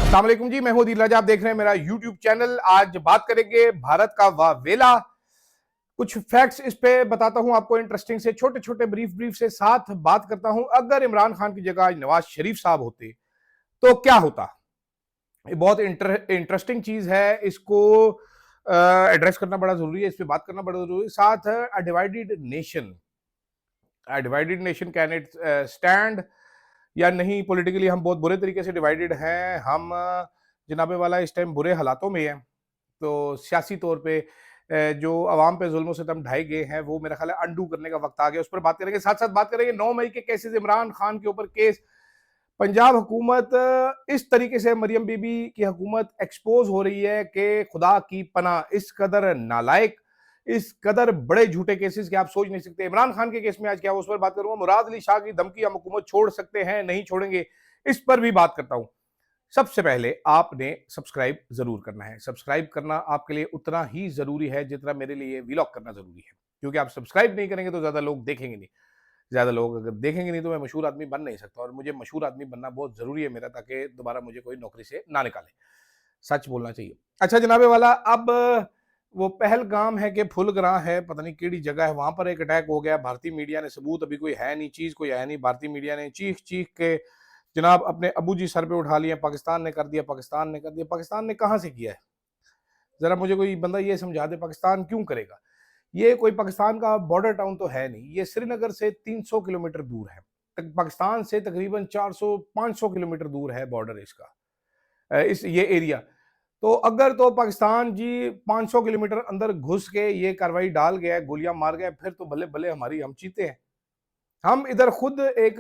अस्सलाम वालेकुम जी, मैं हूं दिल राजा। आप देख रहे हैं मेरा यूट्यूब चैनल। आज बात करेंगे भारत का वावेला। कुछ फैक्ट्स इस पे बताता हूं आपको, इंटरेस्टिंग से, छोटे छोटे ब्रीफ ब्रीफ से साथ बात करता हूं। अगर इमरान खान की जगह आज नवाज शरीफ साहब होते तो क्या होता। ये बहुत इंटरेस्टिंग चीज है। इसको एड्रेस करना बड़ा जरूरी है, इस पे बात करना बड़ा जरूरी है। साथ है divided nation, divided nation can it stand या नहीं। पॉलिटिकली हम बहुत बुरे तरीके से डिवाइडेड हैं। हम जनाबे वाला इस टाइम बुरे हालातों में हैं। तो सियासी तौर पे जो अवाम पे जुल्म सितम ढाए गए हैं, वो मेरा ख्याल है अंडू करने का वक्त आ गया। उस पर बात करेंगे। साथ साथ बात करेंगे 9 मई के केसेस, इमरान खान के ऊपर केस। पंजाब हुकूमत इस तरीके से मरियम बीबी की हुकूमत एक्सपोज हो रही है कि खुदा की पनाह, इस कदर नालायक, इस कदर बड़े झूठे केसेस कि आप सोच नहीं सकते। इमरान खान के केस में आज क्या हुआ, उस पर बात करूंगा। मुराद अली शाह की धमकी हम हुकूमत छोड़ सकते हैं, नहीं छोड़ेंगे, इस पर भी बात करता हूं। सबसे पहले आपने सब्सक्राइब जरूर करना है। सब्सक्राइब करना आपके लिए उतना ही जरूरी है जितना मेरे लिए व्लॉग करना जरूरी है, क्योंकि आप सब्सक्राइब नहीं करेंगे तो ज्यादा लोग देखेंगे नहीं। ज्यादा लोग अगर देखेंगे नहीं तो मैं मशहूर आदमी बन नहीं सकता, और मुझे मशहूर आदमी बनना बहुत जरूरी है मेरा, ताकि दोबारा मुझे कोई नौकरी से ना निकाले। सच बोलना चाहिए। अच्छा जनाबे वाला, अब वो पहलगाम है कि फुलग्रां है, पता नहीं केड़ी जगह है, वहां पर एक अटैक हो गया। भारतीय मीडिया ने सबूत, अभी कोई है नहीं, चीज कोई है नहीं, भारतीय मीडिया ने चीख चीख के जनाब अपने अबू जी सर पे उठा लिए। पाकिस्तान ने कर दिया, पाकिस्तान ने कर दिया। पाकिस्तान ने कहां से किया है? जरा मुझे कोई बंदा ये समझा दे, पाकिस्तान क्यों करेगा? ये कोई पाकिस्तान का बॉर्डर टाउन तो है नहीं। ये श्रीनगर से 300 किलोमीटर दूर है। पाकिस्तान से तकरीबन 400-500 किलोमीटर दूर है बॉर्डर इसका, इस ये एरिया। तो अगर तो पाकिस्तान जी 500 किलोमीटर अंदर घुस के ये कार्रवाई डाल गया, गोलियां मार गया, फिर तो भले भले हमारी, हम चीते हैं। हम इधर खुद एक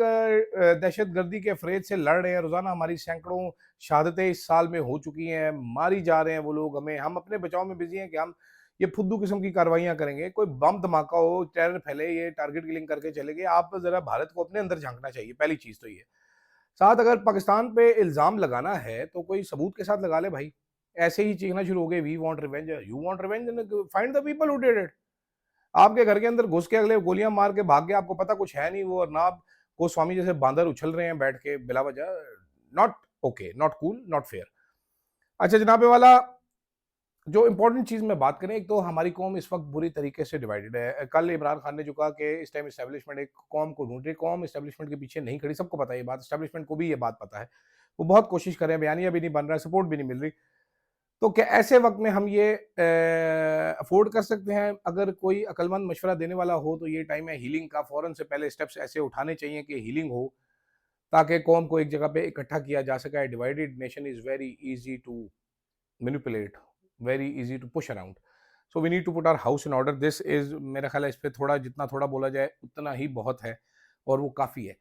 दहशत गर्दी के फरेज से लड़ रहे हैं। रोजाना हमारी सैकड़ों शहादतें इस साल में हो चुकी हैं, मारी जा रहे हैं वो लोग हमें। हम अपने बचाव में बिजी हैं कि हम ये फुद्दू किस्म की कार्रवाइयां करेंगे। कोई बम धमाका हो, टेरर फैले, ये टारगेट किलिंग करके चले गए। आप जरा भारत को अपने अंदर झांकना चाहिए, पहली चीज तो ये। साथ अगर पाकिस्तान पे इल्जाम लगाना है तो कोई सबूत के साथ लगा ले भाई। ऐसे ही चीखना शुरू हो गए, we want revenge, you want revenge, find the people who did it. आपके घर के अंदर घुस के अगले गोलियां मार के भाग गए, आपको पता कुछ है नहीं वो, और ना आप गोस्वामी जैसे बांदर उछल रहे हैं बैठ के बिला वजह। Not okay, not cool, not fair. अच्छा जनाबे वाला, जो इंपॉर्टेंट चीज में बात करें, एक तो हमारी कौम इस वक्त बुरी तरीके से डिवाइडेड है। कल इमरान खान ने जो कहा कि इस टाइम एस्टेब्लिशमेंट एक कौम को ढूंढ रही, कौम एस्टेब्लिशमेंट के पीछे नहीं खड़ी, सबको पता है ये बात, एस्टेब्लिशमेंट को भी ये बात पता है। वो बहुत कोशिश कर रहे हैं, बयानिया भी नहीं बन रहा है, सपोर्ट भी नहीं मिल रही। तो क्या ऐसे वक्त में हम ये अफोर्ड कर सकते हैं? अगर कोई अक्लमंद मशवरा देने वाला हो तो ये टाइम है हीलिंग का। फौरन से पहले स्टेप्स ऐसे उठाने चाहिए कि हीलिंग हो, ताकि कौम को एक जगह पे इकट्ठा किया जा सके। Divided nation is very easy to manipulate, very easy to push around. So we need to put our house in order. This is, मेरा ख्याल है इस पे थोड़ा, जितना थोड़ा बोला जाए उतना ही बहुत है, और वो काफी है।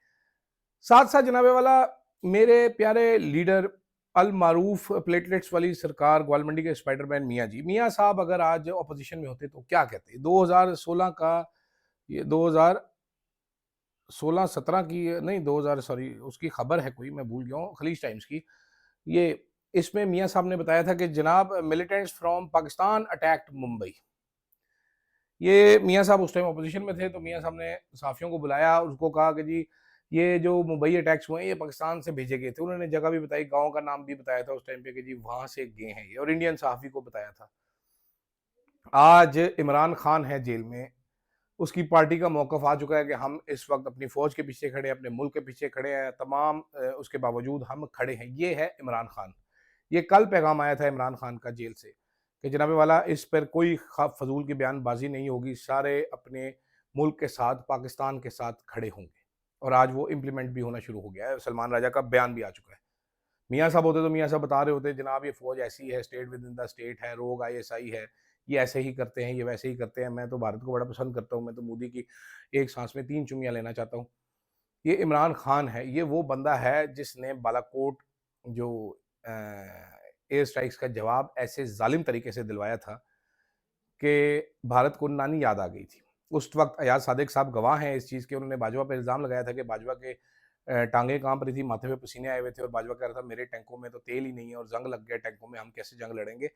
साथ साथ जनाबे वाला, मेरे प्यारे लीडर अल मारूफ प्लेटलेट्स वाली सरकार, ग्वालमंडी के स्पाइडरमैन मियाँ जी, मियाँ साहब अगर आज ऑपोजिशन में होते तो क्या कहते? 2016 का, ये 2016-17 की नहीं, 2000 सॉरी, उसकी खबर है कोई, मैं भूल गया हूँ, खलीज टाइम्स की। ये, इसमें मियाँ साहब ने बताया था कि जनाब militants from Pakistan attacked Mumbai. ये मियाँ साहब उस टाइम अपोजिशन में थे, तो मियाँ साहब ने सहाफियों को बुलाया, उसको कहा कि जी ये जो मुंबई अटैक्स हुए हैं ये पाकिस्तान से भेजे गए थे। उन्होंने जगह भी बताई, गांव का नाम भी बताया था उस टाइम पे कि जी वहां से गए हैं ये, और इंडियन सहाफी को बताया था। आज इमरान खान है जेल में, उसकी पार्टी का मौकफ आ चुका है कि हम इस वक्त अपनी फौज के पीछे खड़े हैं, अपने मुल्क के पीछे खड़े हैं, तमाम उसके बावजूद हम खड़े हैं। ये है इमरान खान। ये कल पैगाम आया था इमरान खान का जेल से कि जनाबे वाला इस पर कोई फजूल की बयानबाजी नहीं होगी, सारे अपने मुल्क के साथ, पाकिस्तान के साथ खड़े होंगे। और आज वो इम्प्लीमेंट भी होना शुरू हो गया है, सलमान राजा का बयान भी आ चुका है। मियाँ साहब होते तो मियाँ साहब बता रहे होते, जनाब ये फौज ऐसी है, state with in the state है, रोग ISI है, ये ऐसे ही करते हैं, ये वैसे ही करते हैं, मैं तो भारत को बड़ा पसंद करता हूँ, मैं तो मोदी की एक सांस में 3 चुम्मियाँ लेना चाहता हूँ। ये इमरान खान है, ये वो बंदा है जिसने बालाकोट जो एयर स्ट्राइक्स का जवाब ऐसे जालिम तरीके से दिलवाया था कि भारत को नानी याद आ गई थी। उस वक्त अयाज सादिक साहब गवाह हैं इस चीज़ के, उन्होंने बाजवा पर इल्ज़ाम लगाया था कि बाजवा के टांगे कांप रही थी, माथे पे पसीने आए हुए थे, और बाजवा कह रहा था मेरे टैंकों में तो तेल ही नहीं है और जंग लग गया टैंकों में, हम कैसे जंग लड़ेंगे।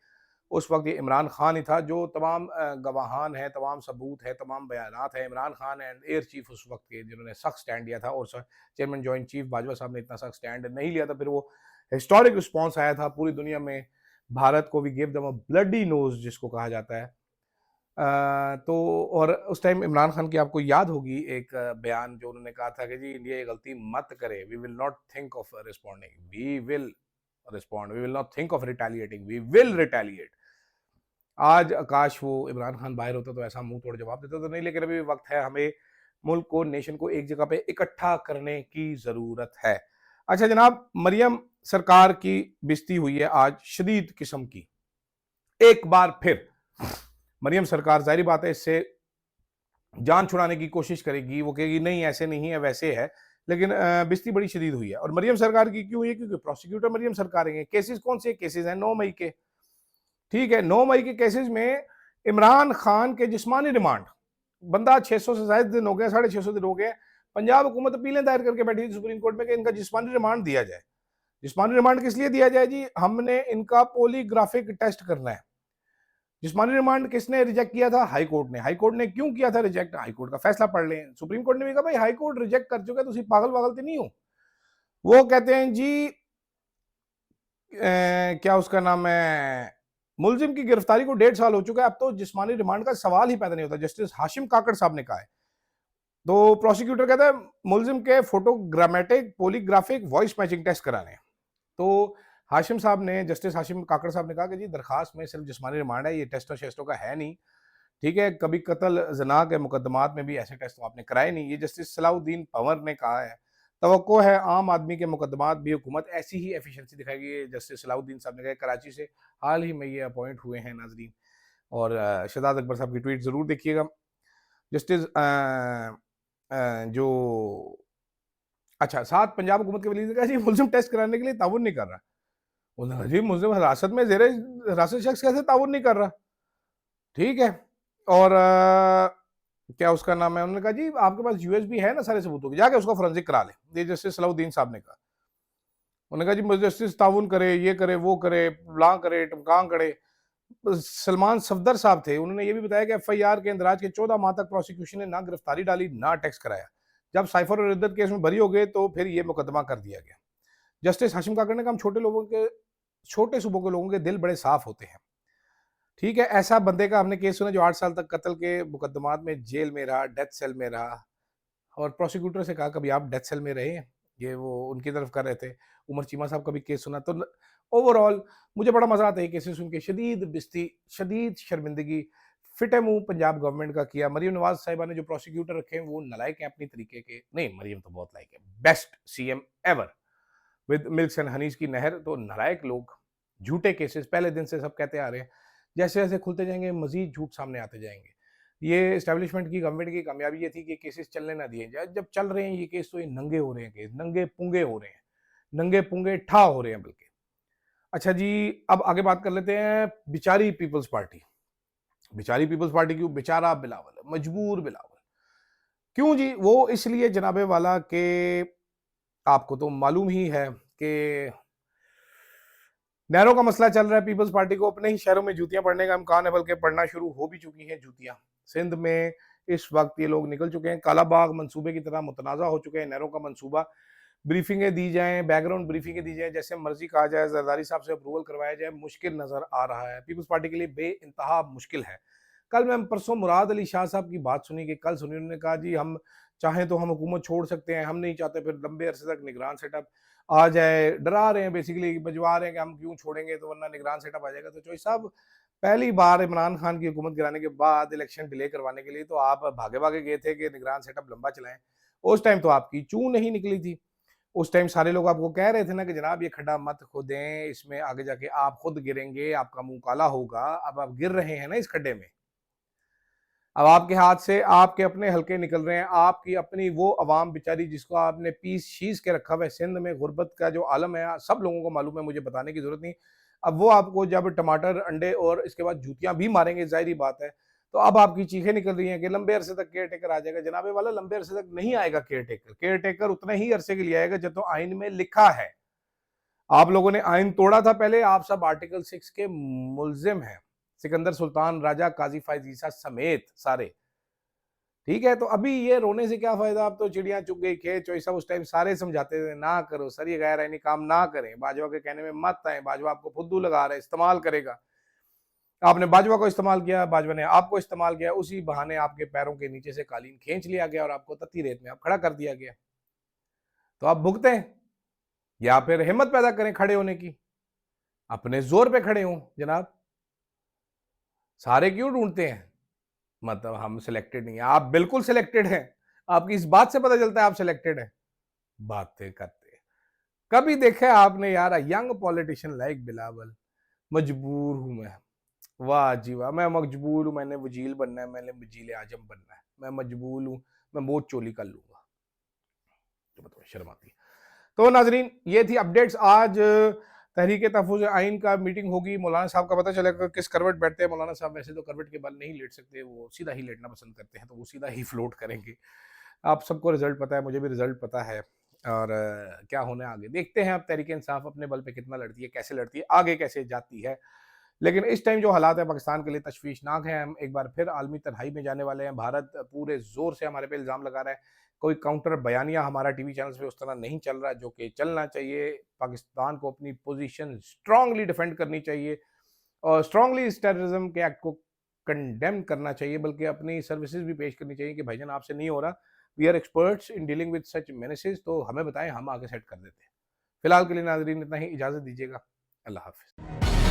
उस वक्त ये इमरान खान ही था। जो तमाम गवाहान हैं, तमाम सबूत है, तमाम बयानात हैं, Imran Khan and air chief उस वक्त के, जिन्होंने सख्त स्टैंड लिया था। और चेयरमैन जॉइंट चीफ बाजवा साहब ने इतना सख्त स्टैंड नहीं लिया था, फिर वो हिस्टोरिक रिस्पॉन्स आया था पूरी दुनिया में भारत को, we give them a bloody nose जिसको कहा जाता है। तो और उस टाइम इमरान खान की आपको याद होगी एक बयान जो उन्होंने कहा था कि जी इंडिया ये गलती मत करे, we will not think of responding, we will respond, we will not think of retaliating, we will retaliate. आज काश वो इमरान खान बाहर होता तो ऐसा मुंह तोड़ जवाब देता तो नहीं, लेकिन अभी वक्त है, हमें मुल्क को, नेशन को एक जगह पे इकट्ठा करने की जरूरत है। अच्छा जनाब, मरियम सरकार की बेइज्जती हुई है आज शदीद किस्म की। एक बार फिर मरियम सरकार जाहिर बात है इससे जान छुड़ाने की कोशिश करेगी, वो कहेगी नहीं ऐसे नहीं है वैसे है, लेकिन बेइज्जती बड़ी शदीद हुई है। और मरियम सरकार की क्यों हुई है? क्योंकि प्रोसिक्यूटर मरियम सरकार है। केसेस कौन से केसेस हैं? 9 मई के, ठीक है, 9 मई के केसेस में इमरान खान के जिस्मानी रिमांड, बंदा 600 से ज्यादा दिन हो गए, 650 दिन हो गए, पंजाब हुकूमत अपीलें दायर करके बैठी थी सुप्रीम कोर्ट में कि इनका जिस्मानी रिमांड दिया जाए। जिस्मानी रिमांड किस लिए दिया जाए जी? हमने इनका पॉलीग्राफिक टेस्ट करना है। जिस्मानी रिमांड किसने रिजेक्ट किया था? हाई कोर्ट ने। हाई कोर्ट ने क्यों किया था रिजेक्ट? हाई कोर्ट का फैसला पढ़ लें। सुप्रीम कोर्ट ने भी कहा भाई हाई कोर्ट रिजेक्ट कर चुका है, तुम पागल वागल तो नहीं हो। वो कहते हैं जी क्या उसका नाम है, मुलजिम की गिरफ्तारी को 1.5 साल हो चुका है, अब तो जिस्मानी रिमांड का सवाल ही पैदा नहीं होता। जस्टिस हाशिम काकड़ साहब ने कहा है। तो प्रोसिक्यूटर कहता है मुलजिम के photogrammetric, polygraphic, voice matching test कराने हैं। तो हाशिम साहब ने, जस्टिस हाशिम काकड़ साहब ने कहा कि जी दरखास्त में सिर्फ जिस्मानी रिमांड है, ये टेस्टों शेस्टों का है नहीं, ठीक है, कभी कत्ल जना के मुकदमात में भी ऐसे टेस्ट तो आपने कराए नहीं। ये जस्टिस सलाउद्दीन पंवर ने कहा है। तवक्को है आम आदमी के मुकदमात भी हुकूमत ऐसी ही एफिशिएंसी दिखाएगी। जस्टिस सलाउद्दीन साहब ने कहा, कराची से हाल ही में ये अपॉइंट हुए हैं नाजरीन, और शहजाद अकबर साहब की ट्वीट जरूर देखिएगा। जस्टिस जो अच्छा 7 पंजाब हुकूमत के वली ने कहा जी मुलजिम टेस्ट कराने के लिए ताउन नहीं कर रहा। उन्होंने कहा जी मुलजिम हिरासत में जेर हिरासत शख्स कैसे ताउन नहीं कर रहा, ठीक है। और क्या उसका नाम है, उन्होंने कहा जी आपके पास यूएसबी है ना सारे सबूतों की, जाके उसका फोरेंसिक करा ले। ये जस्टिस सलाउद्दीन साहब ने कहा। उन्होंने कहा जी मुझे जस्टिस ताउन करे, ये करे, वो करे, ला करे, टमकां करे। सलमान सफदर साहब थे, उन्होंने ये भी बताया कि एफआईआर के इंदराज के 14 माह तक प्रोसिक्यूशन ने ना गिरफ्तारी डाली ना टैक्स कराया। जब साइफर और इद्दत केस में बरी हो गए तो फिर ये मुकदमा कर दिया गया। जस्टिस हाशिम काकड़ ने कहा छोटे सूबों के लोगों के दिल बड़े साफ होते हैं, ठीक है। ऐसा बंदे का हमने केस सुना जो 8 साल तक कत्ल के मुकदमात में जेल में रहा, डेथ सेल में रहा, और प्रोसिक्यूटर से कहा कभी आप डेथ सेल में रहे हैं? ये वो उनकी तरफ कर रहे थे। उमर चीमा साहब का भी केस सुना। तो ओवरऑल मुझे बड़ा मजा आता है केसेस सुन के। शदीद बेइज्जती, शदीद शर्मिंदगी, फिटे मुंह पंजाब गवर्नमेंट का किया। मरियम नवाज साहिबा ने जो प्रोसिक्यूटर रखे हैं वो नलायक हैं अपनी तरीके के। नहीं, मरियम तो बहुत लायक है, best CM ever with milks and honeys की नहर। तो नलायक लोग, झूठे केसेस पहले दिन से सब कहते आ रहे हैं, जैसे जैसे खुलते जाएंगे मजीद झूठ सामने आते जाएंगे। ये एस्टेब्लिशमेंट की, गवर्नमेंट की कामयाबी ये थी कि केसेस चलने ना दिए जाए। जब चल रहे हैं ये केस तो ये नंगे हो रहे हैं, केस नंगे पुंगे हो रहे हैं, नंगे पुंगे ठा हो रहे हैं बल्कि। अच्छा जी, अब आगे बात कर लेते हैं बेचारी पीपल्स पार्टी। बेचारी पीपल्स पार्टी क्यों? बेचारा बिलावल, मजबूर बिलावल। क्यों जी? वो इसलिए जनाबे वाला के आपको तो मालूम ही है कि नहरों का मसला चल रहा है। पीपल्स पार्टी को अपने ही शहरों में जूतियां पड़ने का इम्कान है, बल्कि पड़ना शुरू हो भी चुकी हैं जूतियां। सिंध में इस वक्त ये लोग निकल चुके हैं, कालाबाग मंसूबे की तरह मुतनाज़ा हो चुके हैं नहरों का मंसूबा। ब्रीफिंगें दी जाएं, बैकग्राउंड ब्रीफिंगें दी जाएं, जैसे मर्जी कहा जाए, जरदारी साहब से अप्रूवल करवाया जाए, मुश्किल नजर आ रहा है। पीपल्स पार्टी के लिए बेइंतहा मुश्किल है। कल मैं परसों मुराद अली शाह साहब की बात सुनी कि कल सुनी, उन्होंने कहा जी हम चाहें तो हम हुकूमत छोड़ सकते हैं, हम नहीं चाहते फिर लंबे अरसे तक निगरान सेटअप आ जाए। डरा रहे हैं, बेसिकली बजवा रहे हैं कि हम क्यों छोड़ेंगे तो वरना निगरान सेटअप आ जाएगा। तो चौधरी साहब, पहली बार इमरान खान की हुकूमत गिराने के बाद इलेक्शन डिले करवाने के लिए तो आप भागे भागे गए थे कि निगरान सेटअप लंबा चलाएं। उस टाइम तो आपकी चूं नहीं निकली थी। उस टाइम सारे लोग आपको कह रहे थे ना कि जनाब ये खड्डा मत खोदें, इसमें आगे जाके आप खुद गिरेंगे, आपका मुंह काला होगा। अब आप गिर रहे हैं ना इस खड्डे में। अब आपके हाथ से आपके अपने हल्के निकल रहे हैं, आपकी अपनी वो अवाम बेचारी जिसको आपने पीस शीस के रखा हुआ है। सिंध में गुर्बत का जो आलम है सब लोगों को मालूम है, मुझे बताने की जरूरत नहीं। अब वो आपको जब टमाटर, अंडे और इसके बाद जूतियां भी मारेंगे, जाहिर बात है, तो अब आपकी चीखें निकल रही हैं कि लंबे अरसे तक केयर टेकर आ जाएगा। जनाबे वाला, लंबे अरसे तक नहीं आएगा केयर टेकर। केयर टेकर उतने ही अरसे के लिए आएगा जब तो आइन में लिखा है। आप लोगों ने आइन तोड़ा था पहले, आप सब आर्टिकल 6 के मुलजिम हैं। सिकंदर सुल्तान, राजा काजी फायज ईसा समेत सारे। ठीक है, तो अभी ये रोने से क्या फायदा, अब तो चिड़िया चुग गई खेत, चोई साहब उस टाइम सारे समझाते थे ना करो सर, ये गैर आईनी काम ना करें, बाजवा के कहने में मत आए, बाजवा आपको फुद्दू लगा रहा है, इस्तेमाल करेगा। आपने बाजवा को इस्तेमाल किया, बाजवा ने आपको इस्तेमाल किया, उसी बहाने आपके पैरों के नीचे से कालीन खींच लिया गया और आपको तत्ती रेत में आप खड़ा कर दिया गया। तो आप भुगते या फिर हिम्मत पैदा करें खड़े होने की, अपने जोर पे खड़े हों जनाब। सारे क्यों ढूंढते हैं, मतलब हम सिलेक्टेड नहीं है, आप बिल्कुल सिलेक्टेड हैं। आपकी इस बात से पता चलता है आप सिलेक्टेड हैं, बातें करते हैं। कभी देखा है आपने यार यंग पॉलिटिशियन लाइक बिलावल, मजबूर हूं मैं, वाह जी वाह, मैं मजबूर हूं, मैंने वजील बनना है, मैंने वजील आजम बनना है, मैं मजबूर हूं, मैं बहुत चोली कर लूंगा। तो बताओ शर्म आती है। तो नाजरीन ये थी अपडेट्स। आज तहरीक तहफ़्फ़ुज़ आइन का मीटिंग होगी, मौलाना साहब का पता चलेगा किस करवट बैठते हैं। मौलाना साहब वैसे तो करवट के बल नहीं लेट सकते, वो सीधा ही लेटना पसंद करते हैं, तो वो सीधा ही फ्लोट करेंगे। आप सबको रिजल्ट पता है, मुझे भी रिजल्ट पता है, और क्या होना है आगे देखते हैं। अब तहरीक इंसाफ अपने बल पे कितना लड़ती है, कैसे लड़ती है, आगे कैसे जाती है। लेकिन इस टाइम जो हालात है पाकिस्तान के लिए तशवीशनाक है। हम एक बार फिर आलमी तन्हाई में जाने वाले हैं। भारत पूरे जोर से हमारे पे इल्ज़ाम लगा रहा है। कोई काउंटर बयानिया हमारा टीवी चैनल्स पे उस तरह नहीं चल रहा जो कि चलना चाहिए। पाकिस्तान को अपनी पोजीशन स्ट्रांगली डिफेंड करनी चाहिए और स्ट्रांगली इस टेररिज्म के एक्ट को कंडेम करना चाहिए, बल्कि अपनी सर्विसेज भी पेश करनी चाहिए कि भाईजान आपसे नहीं हो रहा, we are experts in dealing with such menaces, तो हमें बताएं, हम आगे सेट कर देते हैं। फिलहाल के लिए नाजरीन इतना ही, इजाज़त दीजिएगा, अल्लाह हाफिज़।